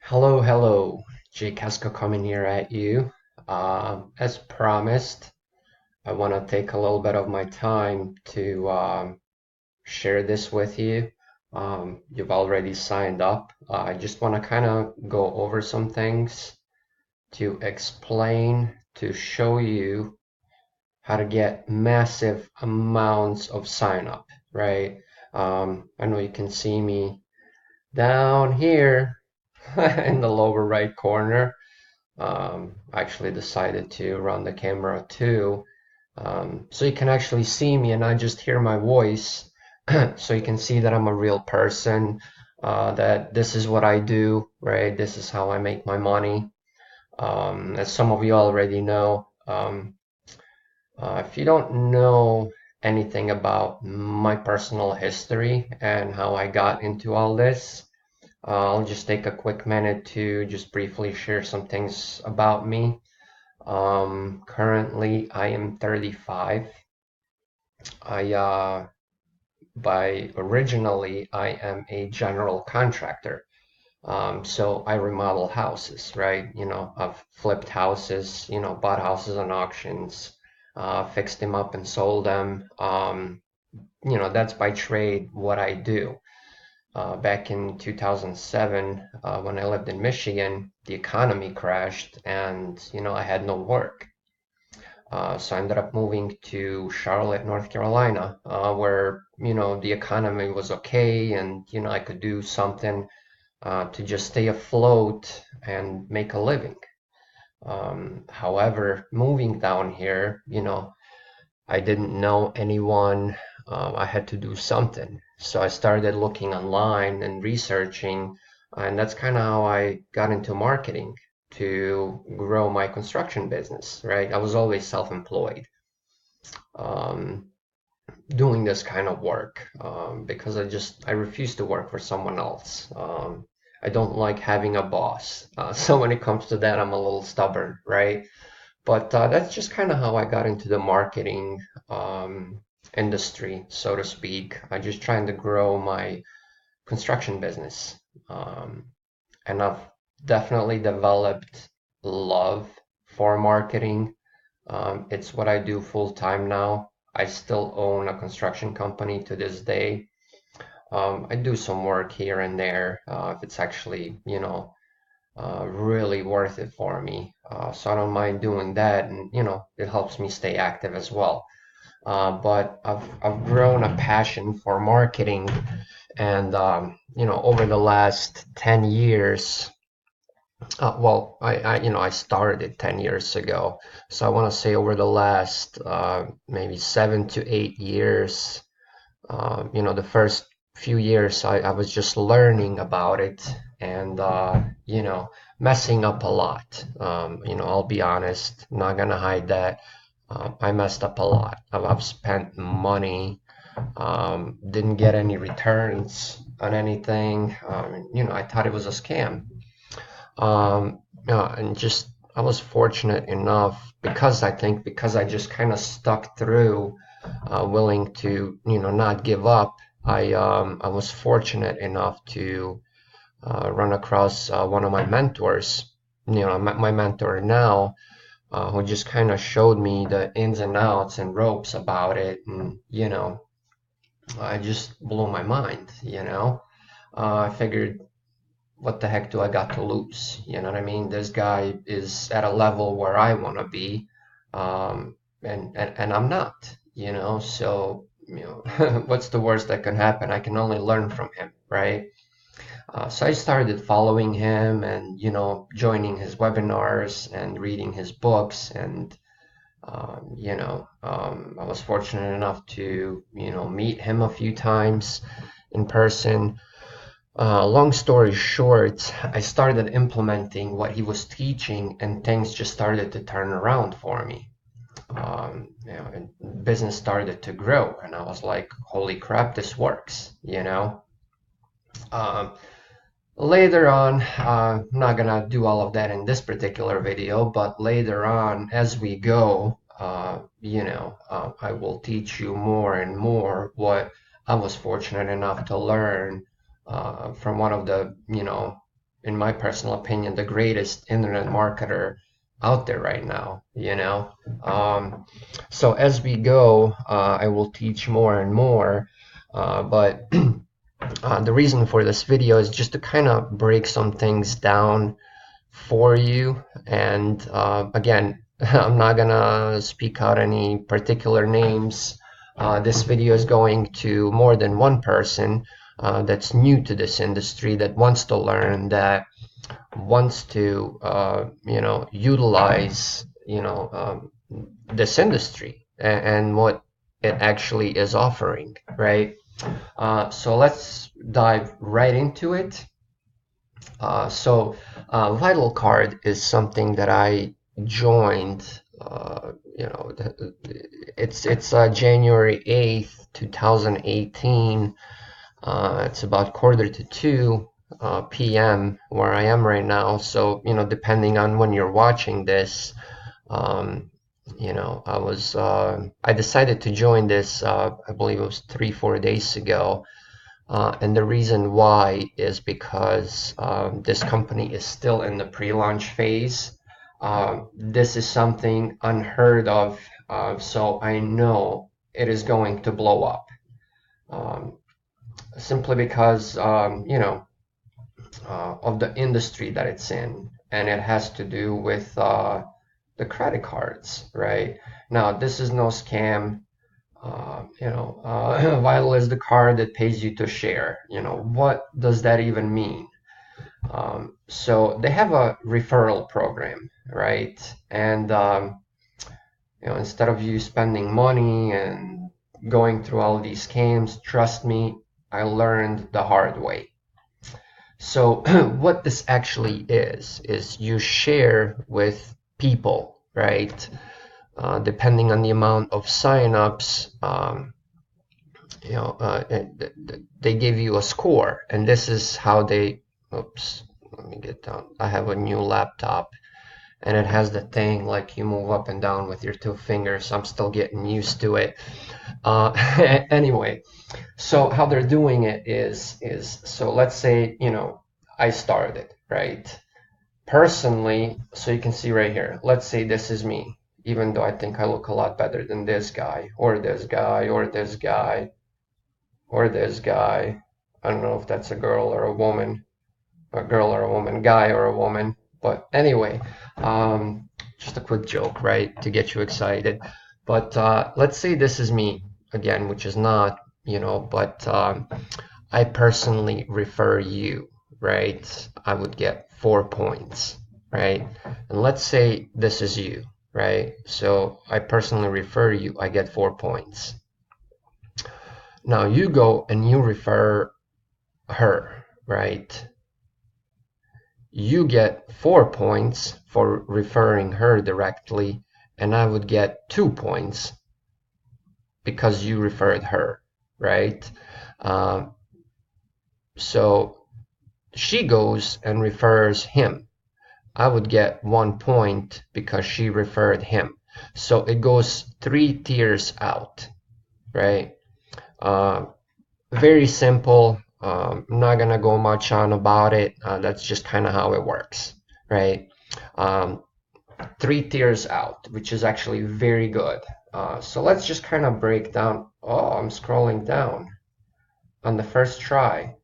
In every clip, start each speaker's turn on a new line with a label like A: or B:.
A: Hello, Jake Casco coming here at you. As promised, I want to take a little bit of my time to share this with you. You've already signed up. I just want to kind of go over some things to explain, to show you how to get massive amounts of sign up, right? I know you can see me down here in the lower right corner. I actually decided to run the camera too, so you can actually see me and not just hear my voice. So you can see that I'm a real person, that this is what I do, right? This is how I make my money. As some of you already know, if you don't know anything about my personal history and how I got into all this, I'll just take a quick minute to just briefly share some things about me. Currently I am 35. I by originally I am a general contractor. So I remodel houses, right? I've flipped houses, bought houses on auctions, fixed them up and sold them. That's by trade what I do. Back in 2007, when I lived in Michigan, the economy crashed and, I had no work. So I ended up moving to Charlotte, North Carolina, where, the economy was okay and, I could do something to just stay afloat and make a living. However, moving down here, I didn't know anyone. I had to do something. So I started looking online and researching, and that's kind of how I got into marketing to grow my construction business, right? I was always self-employed, um, doing this kind of work because I refuse to work for someone else. I don't like having a boss. So when it comes to that, I'm a little stubborn, right? But that's just kind of how I got into the marketing industry, so to speak. I just trying to grow my construction business. Um, and I've definitely developed love for marketing. It's what I do full time now. I still own a construction company to this day. I do some work here and there if it's actually, really worth it for me. So I don't mind doing that, and it helps me stay active as well. But I've grown a passion for marketing, and over the last 10 years, well, I started 10 years ago, so I want to say over the last maybe 7 to 8 years, the first few years I was just learning about it and messing up a lot. I'll be honest, not gonna hide that. I messed up a lot. I've spent money, didn't get any returns on anything. I thought it was a scam. And just I was fortunate enough because I just kind of stuck through, willing to not give up. I was fortunate enough to run across one of my mentors. My mentor now, who just kind of showed me the ins and outs and ropes about it, and I just blew my mind. I figured, what the heck do I got to lose? You know what I mean? This guy is at a level where I want to be, and I'm not, So, what's the worst that can happen? I can only learn from him, right? So I started following him and, joining his webinars and reading his books. And, I was fortunate enough to, meet him a few times in person. Long story short, I started implementing what he was teaching, and things just started to turn around for me. And business started to grow, and I was like, "Holy crap, this works!" Um, Later on, I'm not gonna do all of that in this particular video, but later on, as we go, I will teach you more and more what I was fortunate enough to learn from one of the, in my personal opinion, the greatest internet marketer out there right now, you know. So as we go, I will teach more and more, but the reason for this video is just to kind of break some things down for you. And again, I'm not gonna speak out any particular names. This video is going to more than one person that's new to this industry, that wants to learn, that wants to utilize this industry and what it actually is offering, right? So let's dive right into it. Vital Card is something that I joined. It's January 8th, 2018. It's about 1:45 p.m. where I am right now. So, depending on when you're watching this, I decided to join this, I believe it was 3-4 days ago. And the reason why is because this company is still in the pre-launch phase. This is something unheard of, so I know it is going to blow up. Simply because, of the industry that it's in, and it has to do with the credit cards, right? Now, this is no scam. Vital is the card that pays you to share. What does that even mean? So they have a referral program, right? And instead of you spending money and going through all these scams, trust me, I learned the hard way. So what this actually is you share with people, right? Depending on the amount of signups, they give you a score, and this is how they. Oops, let me get down. I have a new laptop, and it has the thing like you move up and down with your two fingers. I'm still getting used to it. Anyway, so how they're doing it is so let's say I started, right? Personally, so you can see right here. Let's say this is me, even though I think I look a lot better than this guy, or this guy, or this guy, or this guy. I don't know if that's a girl or a woman, guy or a woman. But anyway, just a quick joke, right, to get you excited. But let's say this is me again, which is not, but I personally refer you, right? I would get 4 points, right? And let's say this is you, right? So I personally refer you, I get 4 points. Now you go and you refer her, right? You get 4 points for referring her directly, and I would get 2 points because you referred her, right? So she goes and refers him. I would get 1 point because she referred him. So it goes 3 tiers out, right? Very simple. I'm not gonna go much on about it. That's just kind of how it works, right? 3 tiers out, which is actually very good. So let's just kind of break down. Oh, I'm scrolling down. On the first try,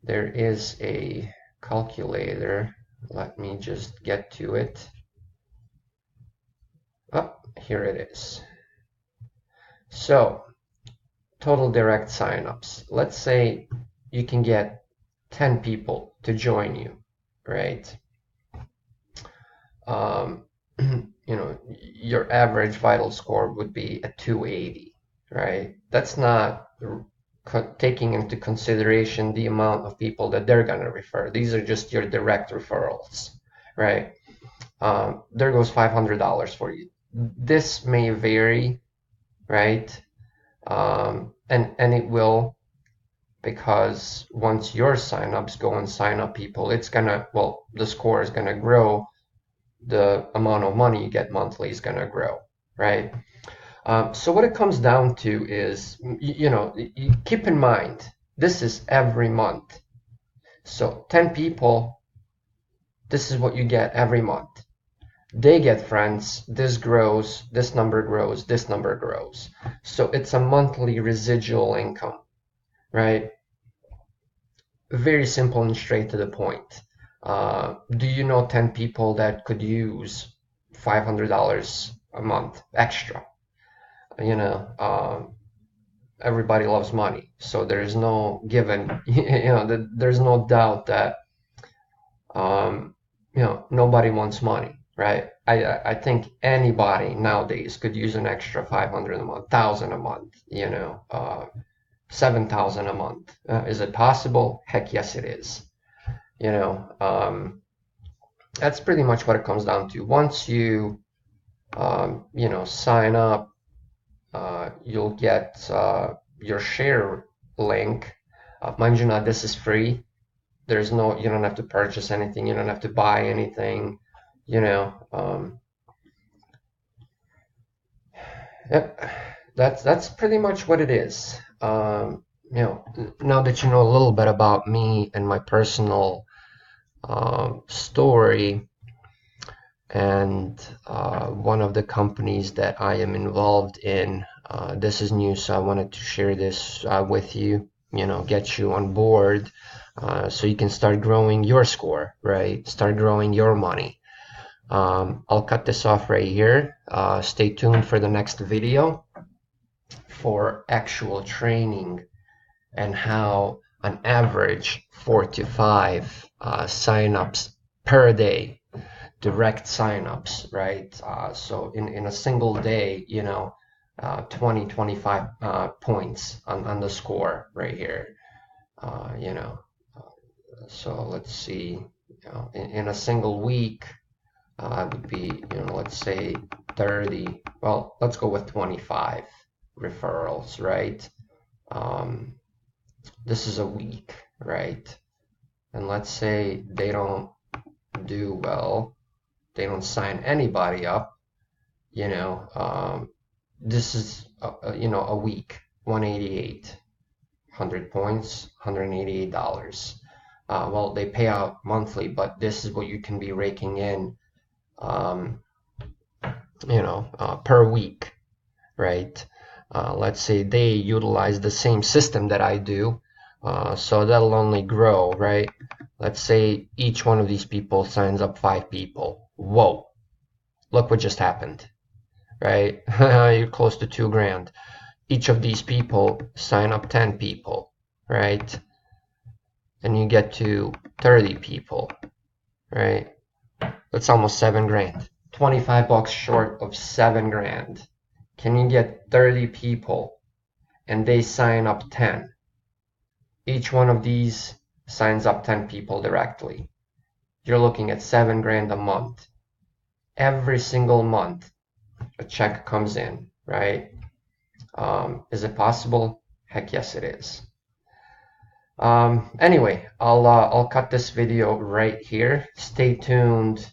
A: there is a calculator. Let me just get to it. Oh, here it is. So, total direct signups. Let's say you can get 10 people to join you, right? Your average vital score would be a 280, right? That's not taking into consideration the amount of people that they're going to refer. These are just your direct referrals, right? There goes $500 for you. This may vary, right? And it will, because once your signups go and sign up people, it's gonna, well, the score is gonna grow. The amount of money you get monthly is gonna grow, right? So what it comes down to is, you keep in mind, this is every month. So 10 people, this is what you get every month. They get friends, this grows, this number grows, this number grows. So it's a monthly residual income, right? Very simple and straight to the point. Do you know 10 people that could use $500 a month extra? You know, everybody loves money, so there's no given, there's no doubt that, nobody wants money, right? I think anybody nowadays could use an extra 500 a month, 1,000 a month, 7,000 a month. Is it possible? Heck yes, it is. That's pretty much what it comes down to. Once you, sign up, you'll get your share link. Mind you, now this is free. You don't have to purchase anything. You don't have to buy anything. Yep, that's pretty much what it is. Now that you know a little bit about me and my personal story, and one of the companies that I am involved in, this is new, so I wanted to share this with you, get you on board, so you can start growing your score, right? Start growing your money. I'll cut this off right here. Stay tuned for the next video for actual training and how on average 4 to 5 signups per day, direct signups, right? So in a single day, 20, 25 points on the score right here. So let's see, in a single week, it would be, let's say 30, well, let's go with 25 referrals, right? This is a week, right? And let's say they don't do well, they don't sign anybody up, this is, a week, 188, 100 points, $188. Well, they pay out monthly, but this is what you can be raking in, per week, right? Let's say they utilize the same system that I do, so that'll only grow, right? Let's say each one of these people signs up 5 people. Whoa, look what just happened, right? You're close to 2 grand. Each of these people sign up 10 people, right? And you get to 30 people, right? That's almost 7 grand. 25 bucks short of 7 grand. Can you get 30 people and they sign up 10? Each one of these signs up 10 people directly. You're looking at 7 grand a month. Every single month, a check comes in, right? Is it possible? Heck yes, it is. Anyway, I'll cut this video right here. Stay tuned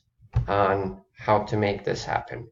A: on how to make this happen.